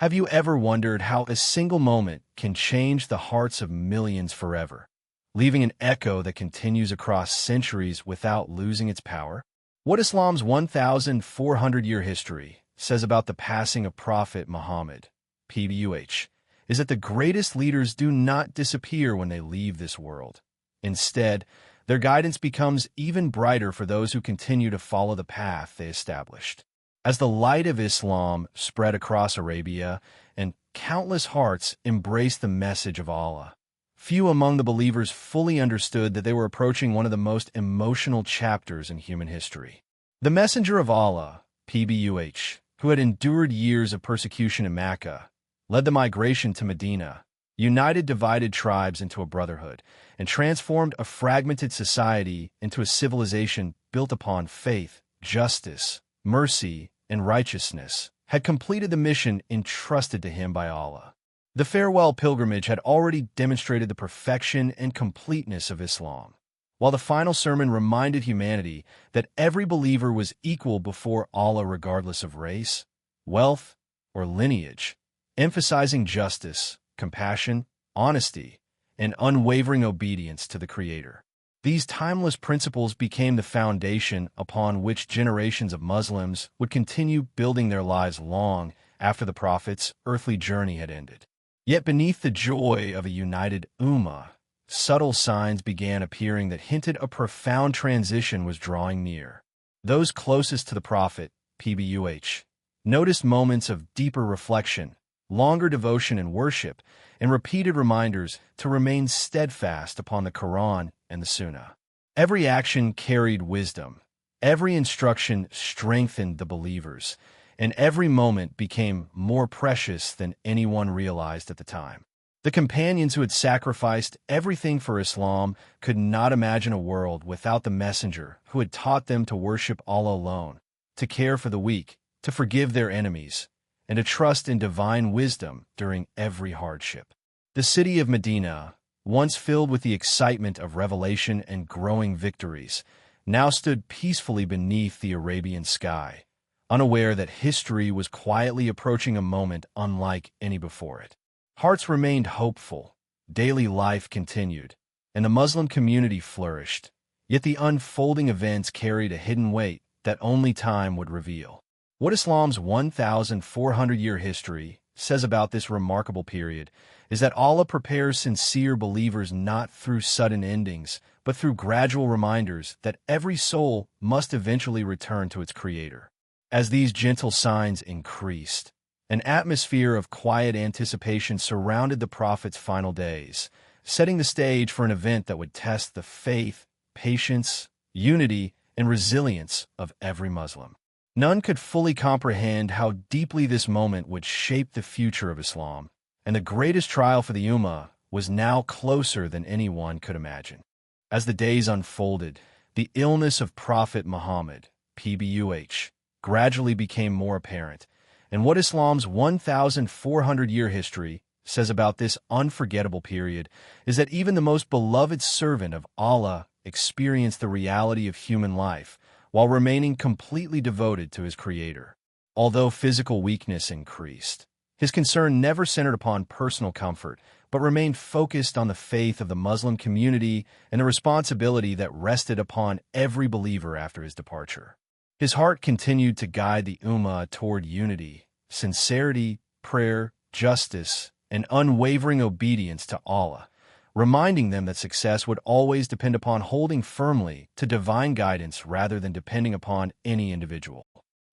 Have you ever wondered how a single moment can change the hearts of millions forever, leaving an echo that continues across centuries without losing its power? What Islam's 1,400-year history says about the passing of Prophet Muhammad, PBUH, is that the greatest leaders do not disappear when they leave this world. Instead, their guidance becomes even brighter for those who continue to follow the path they established. As the light of Islam spread across Arabia and countless hearts embraced the message of Allah, few among the believers fully understood that they were approaching one of the most emotional chapters in human history. The Messenger of Allah, PBUH, who had endured years of persecution in Mecca, led the migration to Medina, united divided tribes into a brotherhood, and transformed a fragmented society into a civilization built upon faith, justice, mercy, and righteousness, had completed the mission entrusted to him by Allah. The farewell pilgrimage had already demonstrated the perfection and completeness of Islam, while the final sermon reminded humanity that every believer was equal before Allah regardless of race, wealth, or lineage, emphasizing justice, compassion, honesty, and unwavering obedience to the Creator. These timeless principles became the foundation upon which generations of Muslims would continue building their lives long after the Prophet's earthly journey had ended. Yet beneath the joy of a united Ummah, subtle signs began appearing that hinted a profound transition was drawing near. Those closest to the Prophet, PBUH, noticed moments of deeper reflection, longer devotion and worship, and repeated reminders to remain steadfast upon the Quran and the Sunnah. Every action carried wisdom, every instruction strengthened the believers, and every moment became more precious than anyone realized at the time. The companions who had sacrificed everything for Islam could not imagine a world without the messenger who had taught them to worship Allah alone, to care for the weak, to forgive their enemies, and to trust in divine wisdom during every hardship. The city of Medina, once filled with the excitement of revelation and growing victories, now stood peacefully beneath the Arabian sky, unaware that history was quietly approaching a moment unlike any before it. Hearts remained hopeful, daily life continued, and the Muslim community flourished, yet the unfolding events carried a hidden weight that only time would reveal. What Islam's 1,400-year history says about this remarkable period is that Allah prepares sincere believers not through sudden endings, but through gradual reminders that every soul must eventually return to its Creator. As these gentle signs increased, an atmosphere of quiet anticipation surrounded the Prophet's final days, setting the stage for an event that would test the faith, patience, unity, and resilience of every Muslim. None could fully comprehend how deeply this moment would shape the future of Islam, and the greatest trial for the Ummah was now closer than anyone could imagine. As the days unfolded, the illness of Prophet Muhammad, PBUH, gradually became more apparent, and what Islam's 1,400-year history says about this unforgettable period is that even the most beloved servant of Allah experienced the reality of human life while remaining completely devoted to his Creator. Although physical weakness increased, his concern never centered upon personal comfort, but remained focused on the faith of the Muslim community and the responsibility that rested upon every believer after his departure. His heart continued to guide the Ummah toward unity, sincerity, prayer, justice, and unwavering obedience to Allah, reminding them that success would always depend upon holding firmly to divine guidance rather than depending upon any individual.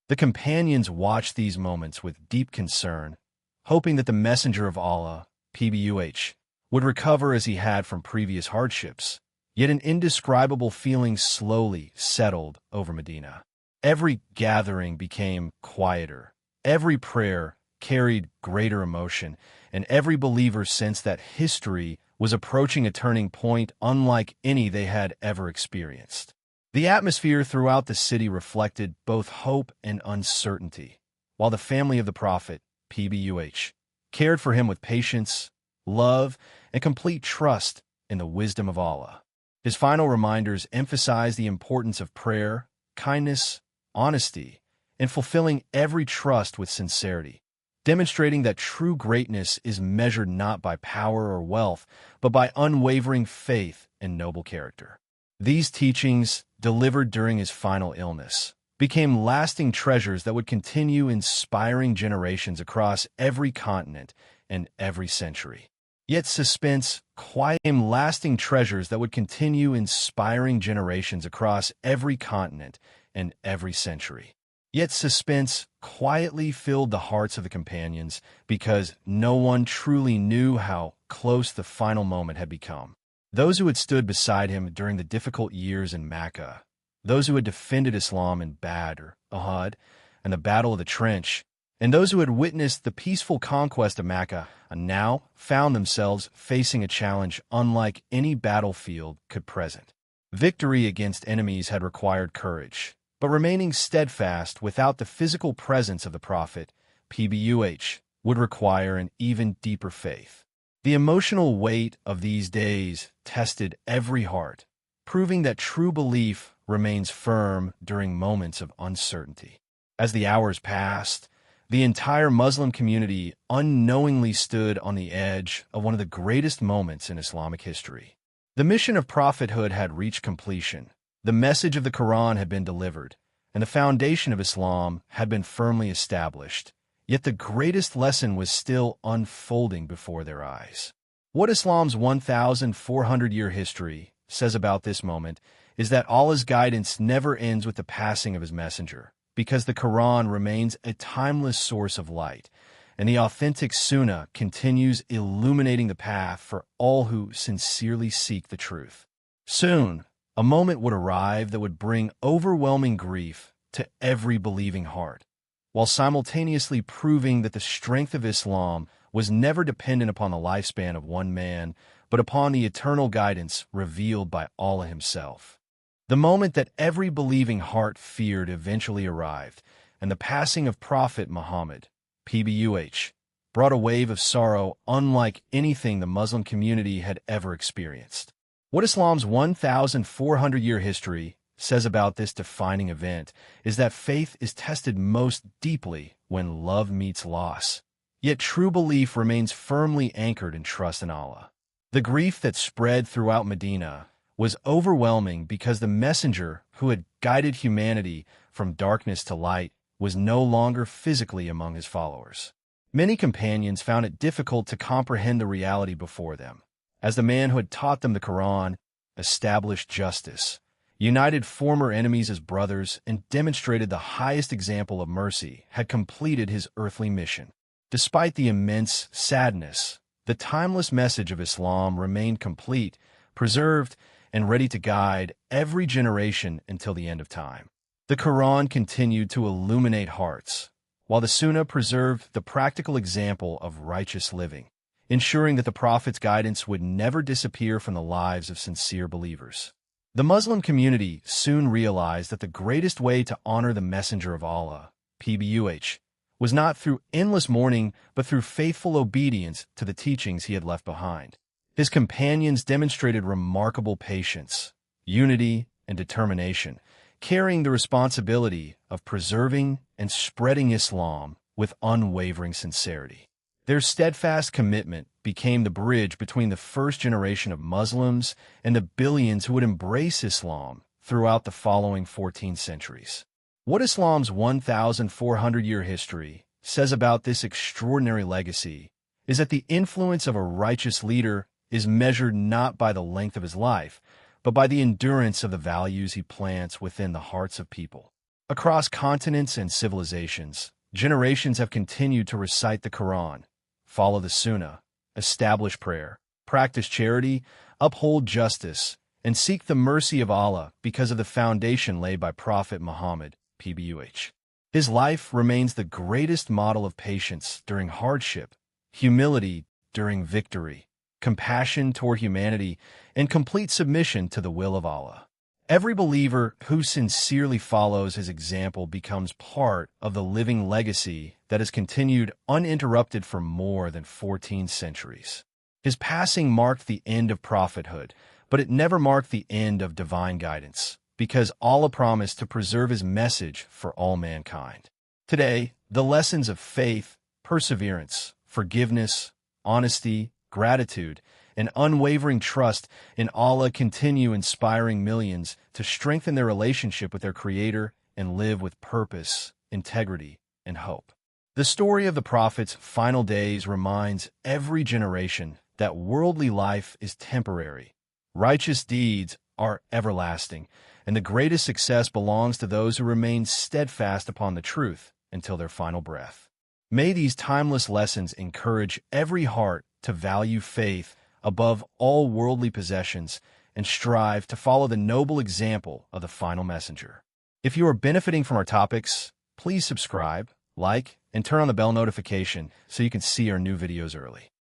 The companions watched these moments with deep concern, hoping that the Messenger of Allah, PBUH, would recover as he had from previous hardships, yet an indescribable feeling slowly settled over Medina. Every gathering became quieter, every prayer carried greater emotion, and every believer sensed that history was approaching a turning point unlike any they had ever experienced. The atmosphere throughout the city reflected both hope and uncertainty, while the family of the Prophet, PBUH, cared for him with patience, love, and complete trust in the wisdom of Allah. His final reminders emphasized the importance of prayer, kindness, honesty, and fulfilling every trust with sincerity. demonstrating that true greatness is measured not by power or wealth, but by unwavering faith and noble character. These teachings, delivered during his final illness, became lasting treasures that would continue inspiring generations across every continent and every century. Yet suspense became lasting treasures that would continue inspiring generations across every continent and every century. Yet suspense quietly filled the hearts of the companions because no one truly knew how close the final moment had become. Those who had stood beside him during the difficult years in Mecca, those who had defended Islam in Badr, Uhud, and the Battle of the Trench, and those who had witnessed the peaceful conquest of Mecca, now found themselves facing a challenge unlike any battlefield could present. Victory against enemies had required courage, but remaining steadfast without the physical presence of the Prophet, PBUH, would require an even deeper faith. The emotional weight of these days tested every heart, proving that true belief remains firm during moments of uncertainty. As the hours passed, the entire Muslim community unknowingly stood on the edge of one of the greatest moments in Islamic history. The mission of prophethood had reached completion, the message of the Quran had been delivered, and the foundation of Islam had been firmly established, yet the greatest lesson was still unfolding before their eyes. What Islam's 1,400-year history says about this moment is that Allah's guidance never ends with the passing of his messenger, because the Quran remains a timeless source of light, and the authentic Sunnah continues illuminating the path for all who sincerely seek the truth. Soon, a moment would arrive that would bring overwhelming grief to every believing heart, while simultaneously proving that the strength of Islam was never dependent upon the lifespan of one man, but upon the eternal guidance revealed by Allah himself. The moment that every believing heart feared eventually arrived, and the passing of Prophet Muhammad, PBUH, brought a wave of sorrow unlike anything the Muslim community had ever experienced. What Islam's 1,400-year history says about this defining event is that faith is tested most deeply when love meets loss. Yet true belief remains firmly anchored in trust in Allah. The grief that spread throughout Madinah was overwhelming because the messenger who had guided humanity from darkness to light was no longer physically among his followers. Many companions found it difficult to comprehend the reality before them, as the man who had taught them the Quran, established justice, united former enemies as brothers, and demonstrated the highest example of mercy, had completed his earthly mission. Despite the immense sadness, the timeless message of Islam remained complete, preserved, and ready to guide every generation until the end of time. The Quran continued to illuminate hearts, while the Sunnah preserved the practical example of righteous living, ensuring that the Prophet's guidance would never disappear from the lives of sincere believers. The Muslim community soon realized that the greatest way to honor the Messenger of Allah, PBUH, was not through endless mourning, but through faithful obedience to the teachings he had left behind. His companions demonstrated remarkable patience, unity, and determination, carrying the responsibility of preserving and spreading Islam with unwavering sincerity. Their steadfast commitment became the bridge between the first generation of Muslims and the billions who would embrace Islam throughout the following 14 centuries. What Islam's 1,400-year history says about this extraordinary legacy is that the influence of a righteous leader is measured not by the length of his life, but by the endurance of the values he plants within the hearts of people. Across continents and civilizations, generations have continued to recite the Quran, follow the Sunnah, establish prayer, practice charity, uphold justice, and seek the mercy of Allah because of the foundation laid by Prophet Muhammad, PBUH. His life remains the greatest model of patience during hardship, humility during victory, compassion toward humanity, and complete submission to the will of Allah. Every believer who sincerely follows his example becomes part of the living legacy that has continued uninterrupted for more than 14 centuries. His passing marked the end of prophethood, but it never marked the end of divine guidance, because Allah promised to preserve his message for all mankind. Today, the lessons of faith, perseverance, forgiveness, honesty, gratitude, and unwavering trust in Allah continue inspiring millions to strengthen their relationship with their Creator and live with purpose, integrity, and hope. The story of the Prophet's final days reminds every generation that worldly life is temporary, righteous deeds are everlasting, and the greatest success belongs to those who remain steadfast upon the truth until their final breath. May these timeless lessons encourage every heart to value faith above all worldly possessions and strive to follow the noble example of the final messenger. If you are benefiting from our topics, please subscribe, like, and turn on the bell notification so you can see our new videos early.